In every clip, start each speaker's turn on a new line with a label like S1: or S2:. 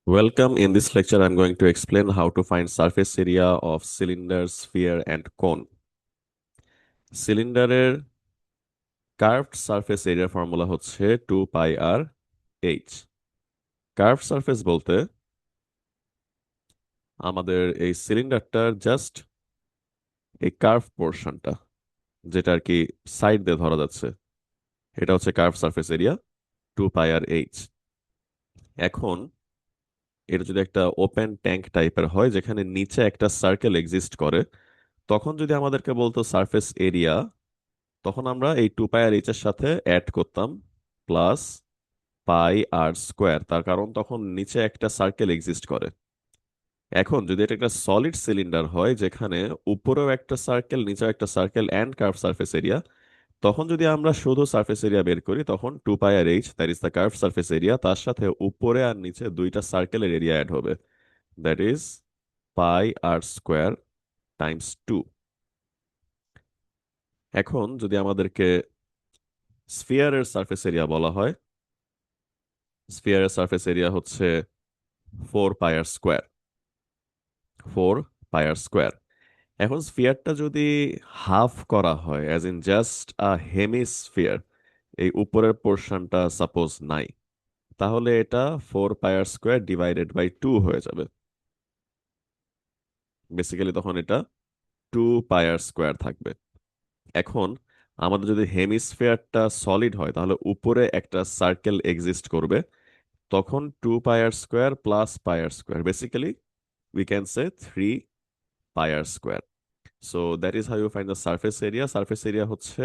S1: Welcome. In this lecture, I'm going to explain how to find surface area of cylinder, sphere, and cone. সিলিন্ডারের curved surface area formula হচ্ছে 2 pi r H. Curved surface বলতে আমাদের এই সিলিন্ডারটার just এই curve পোর্শনটা, যেটা আর কি side দিয়ে ধরা যাচ্ছে, এটা হচ্ছে curve surface area 2 pi r H. এখন এটা যদি একটা ওপেন ট্যাঙ্ক টাইপের হয় যেখানে নিচে একটা সার্কেল এক্সিস্ট করে, তখন যদি আমাদেরকে বলতো সারফেস এরিয়া, তখন আমরা এই 2 পাই আর এইচ এর সাথে অ্যাড করতাম প্লাস পাই আর স্কোয়ার, তার কারণ তখন নিচে একটা সার্কেল এক্সিস্ট করে। এখন যদি এটা একটা সলিড সিলিন্ডার হয় যেখানে উপরেও একটা সার্কেল নিচেও একটা circle and curve surface area, তখন যদি আমরা শুধু সারফেস এরিয়া বের করি তখন 2 pi r h, that is the curve surface area, তার সাথে উপরে আর নিচে দুইটা সার্কেলের এরিয়া অ্যাড হবে, দ্যাট ইজ পাই আর স্কোয়ার টাইমস 2। এখন যদি আমাদেরকে স্ফিয়ারের সারফেস এরিয়া বলা হয়, স্ফিয়ারের সারফেস এরিয়া হচ্ছে 4 পাই আর স্কোয়ার, 4 পাই আর স্কোয়ার। এখন স্ফিয়ারটা যদি হাফ করা হয়, as in just a hemisphere, এই উপরের পোর্শনটা সাপোজ নাই, তাহলে এটা 4 পাই আর স্কোয়ার ডিভাইডেড বাই 2 হয়ে যাবে। বেসিক্যালি তখন এটা 2 পাই আর স্কোয়ার থাকবে। এখন আমাদের যদি হেমিস্ফিয়ারটা সলিড হয় তাহলে উপরে একটা সার্কেল এক্সিস্ট করবে, তখন 2 pi r square plus pi r square, basically we can say 3 pi r square. So that is how you find the surface area. Surface area হচ্ছে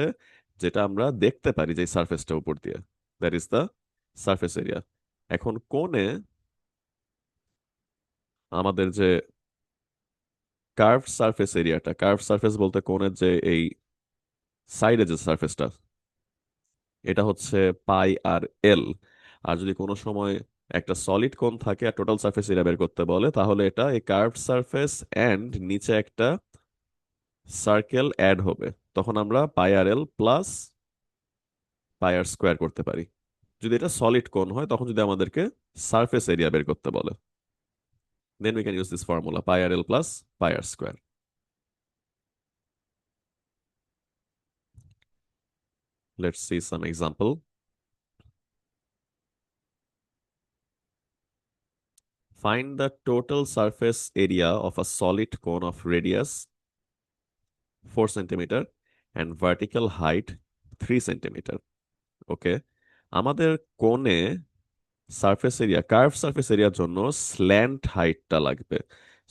S1: যেটা আমরা দেখতে পারি যে সারফেসটা উপর দিয়ে, that is the surface area. এখন কোণে আমাদের যে কার্ভড সারফেস এরিয়াটা, কার্ভড সারফেস বলতে কোণের যে এই সাইডে যে সারফেসটা, এটা হচ্ছে পাই আর এল। আর যদি কোনো সময় একটা সলিড কোণ থাকে আর টোটাল সারফেস এরিয়া বের করতে বলে, তাহলে এটা এই কার্ভড সারফেস এন্ড নিচে একটা সার্কেল অ্যাড হবে, তখন আমরা পাই r l plus pi r square করতে পারি। যদি এটা সলিড কোণ হয়, তখন যদি আমাদেরকে সারফেস এরিয়া বের করতে বলে, then we can use this formula pi r l plus pi r square. Let's see some example. Find the total surface area of a solid cone of radius 4 centimeter and vertical height 3 centimeter. ওকে, আমাদের কোণে surface area, curve surface এরিয়ার জন্য slant হাইটটা লাগবে।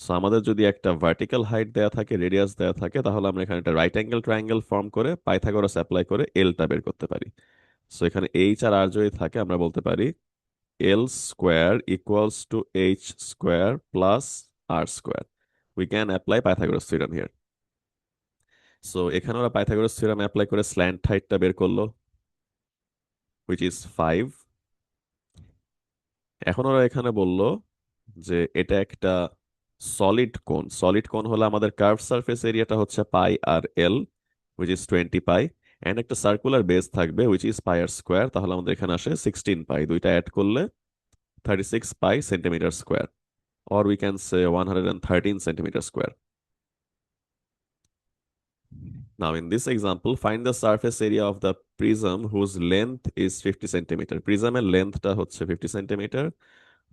S1: So আমাদের যদি একটা vertical height দেয়া থাকে, রেডিয়াস দেয়া থাকে, তাহলে আমরা এখানে একটা রাইট অ্যাঙ্গেল ট্রায়াঙ্গেল ফর্ম করে পাইথাগোরাস অ্যাপ্লাই করে এলটা বের করতে পারি। সো এখানে এইচ আর আর যদি থাকে, আমরা বলতে পারি l square equals to h square plus r square. We can apply Pythagoras theorem here. So এখানে ওরা পাইথাগোরাস থিওরেম অ্যাপ্লাই করে স্ল্যান্ট হাইটটা বের করলো, হুইচ ইজ 5। এখন ওরা এখানে বলল যে এটা একটা সলিড কোণ। সলিড কোণ হলে আমাদের কার্ভ সারফেস এরিয়াটা হচ্ছে pi r l, which is 20 pi, and একটা সার্কুলার বেস থাকবে which is pi r square, তাহলে আমাদের এখানে আসে 16 পাই, দুইটা অ্যাড করলে 36 pi centimetre square, or we can say 113 centimeter square. Now, in this example, find the surface area of the prism whose length is 50 centimeter. Prism এর লেন্থটা হচ্ছে 50 centimeter,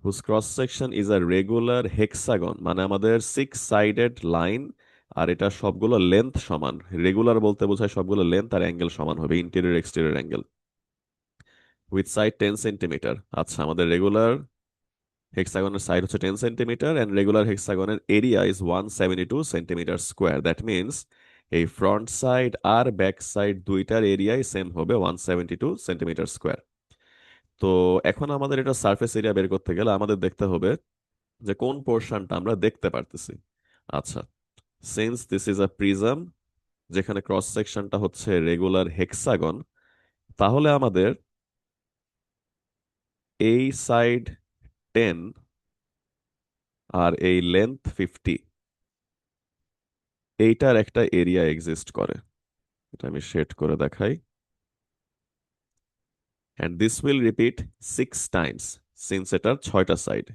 S1: whose cross section is a regular hexagon, মানে আমাদের 6 sided line, আর এটা সবগুলো length সমান। Regular বলতে বোঝায় সবগুলো লেন্থ আর অ্যাঙ্গেল সমান হবে, interior exterior angle, with side 10 centimetre. আচ্ছা, আমাদের রেগুলার হেক্সাগনের সাইড হচ্ছে 10 সেন্টিমিটার অ্যান্ড রেগুলার হেক্সাগনের area is 172 centimetre square. That means এই ফ্রন্ট সাইড আর ব্যাক সাইড দুইটার এরিয়াই সেম হবে 172 সেন্টিমিটার স্কোয়ার। তো এখন আমাদের এটা সারফেস এরিয়া বের করতে গেলে আমাদের দেখতে হবে যে কোন পোর্শনটা আমরা দেখতে পারতেছি। আচ্ছা, since this is a prism যেখানে ক্রস সেকশনটা হচ্ছে রেগুলার হেক্সাগন, তাহলে আমাদের এই সাইড 10 আর এই লেন্থ 50, এইটার একটা এরিয়া এক্সিস্ট করে। এটা আমি শেড করে দেখাই। And this will repeat 6 Times, since এটার 6টা সাইড।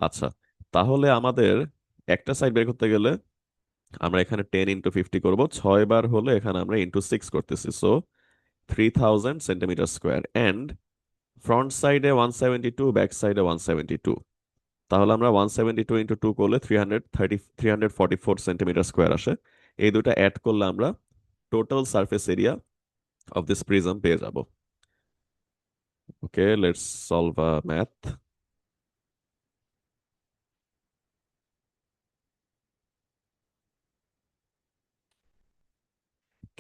S1: আচ্ছা, তাহলে আমাদের একটা সাইড বের করতে গেলে আমরা এখানে 10 × 50 করব, 6 বার হলে এখানে আমরা ×6 করতেছি, so 3000 centimetre square. And front সাইডে 172, ব্যাক সাইডে 172, তাহলে আমরা 172 × 2 করলে 344 সেন্টিমিটার স্কোয়ার আসে। এই দুটো অ্যাড করলে আমরা total surface area of this prism পেয়ে যাব। Okay, let's solve a math.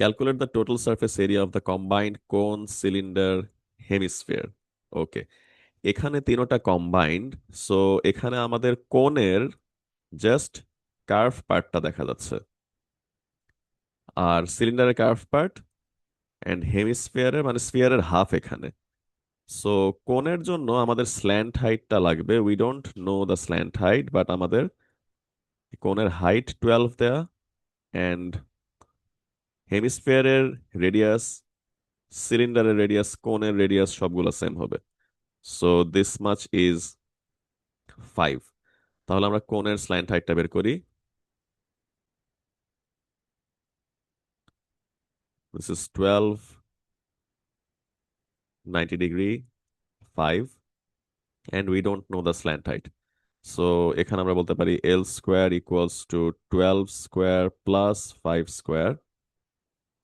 S1: Calculate the total surface area of the combined cone, cylinder, hemisphere. ওকে, এখানে তিনোটা কম্বাইন্ড, সো এখানে আমাদের কোণের জাস্ট কার্ভ পার্টটা দেখা যাচ্ছে, আর সিলিন্ডারের কার্ভ পার্ট, অ্যান্ড হেমিস্ফিয়ারের মানে স্ফিয়ারের হাফ এখানে। সো কোণের জন্য আমাদের স্ল্যান্ট হাইটটা লাগবে। We don't know the slant height, but আমাদের কোণের হাইট 12 দেয়া, অ্যান্ড হেমিস্ফিয়ারের রেডিয়াস, সিলিন্ডারের রেডিয়াস, কোণের রেডিয়াস সবগুলো সেম হবে। So this much is 5। তাহলে আমরা কোণের স্ল্যান্ট হাইটটা বের করি। This is 12, 90 degree, 5, and we don't know the slant height. So এখানে আমরা বলতে পারি L square equals to 12 square plus 5 square.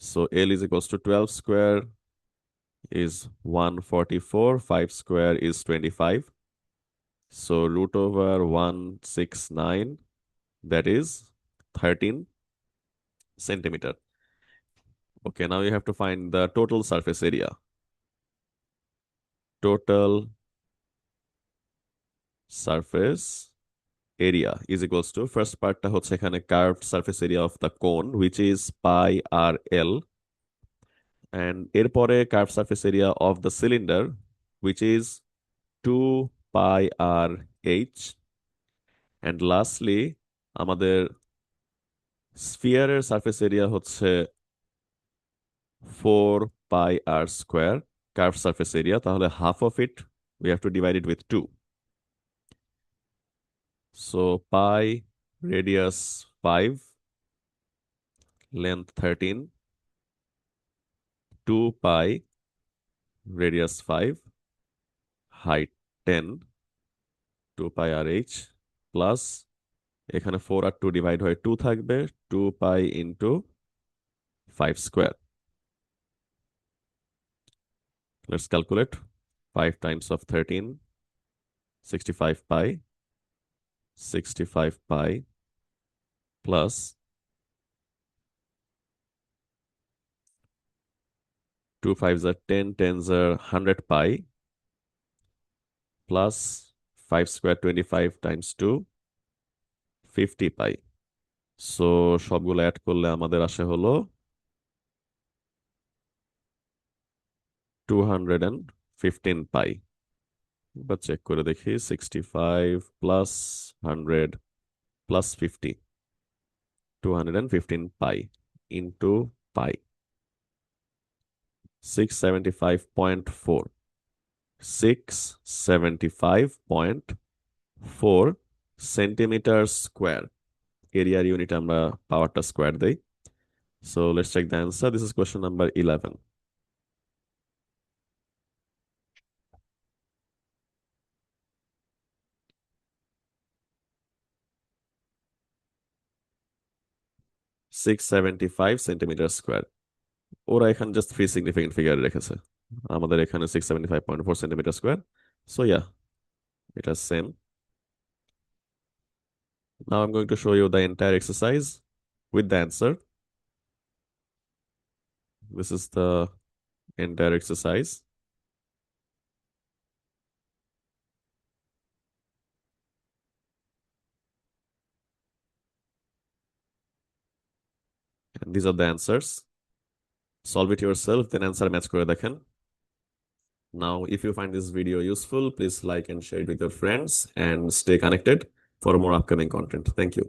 S1: So L is equals to 12 square is 144, 5 square is 25. So root over 169, that is 13 centimeter. Okay, now you have to find the total surface area. Total surface area is equals to, first পার্টটা হচ্ছে এখানে curved surface area of the কোন, which is pi r l, and এরপরে curved surface area of the cylinder, which is 2 pi r h, and lastly আমাদের স্ফিয়ারের surface area হচ্ছে 4 pi r square, curved surface area, তাহলে half of it we have to divide it with 2. So pi, radius 5, length 13, 2 pi, radius 5, height 10, 2 pi rh, plus এখানে 4 আর 2 divide হয়ে 2 থাকবে, 2 pi into 5 square. Let's calculate. 5 times of 13, 65 pi, 65 pi plus 2 5s are 10, 10s are 100 pi plus 5 square 25 times 2, 50 pi. So সবগুলো add করলে আমাদের আসে হলো 215 pi। বা check করে দেখি, 65 plus 100 plus 50, 215 pi into pi, 675.4, 675.4 centimetre square. এরিয়ার ইউনিট আমরা পাওয়ারটা স্কোয়ার দেই। So let's check the answer. This is question number 11. 675 centimetre square. ওরা এখানে জাস্ট 3 সিগনিফিকেন্ট ফিগার রেখেছে, আমাদের এখানে 675.4 সেন্টিমিটার স্কোয়ার। সো ইয়া, এটা same. Now I'm going to show you the entire exercise with the answer. This is the entire exercise. And these are the answers. Solve it yourself, then answer match করে দেখেন। Now, if you find this video useful, please like and share it with your friends and stay connected for more upcoming content. Thank you.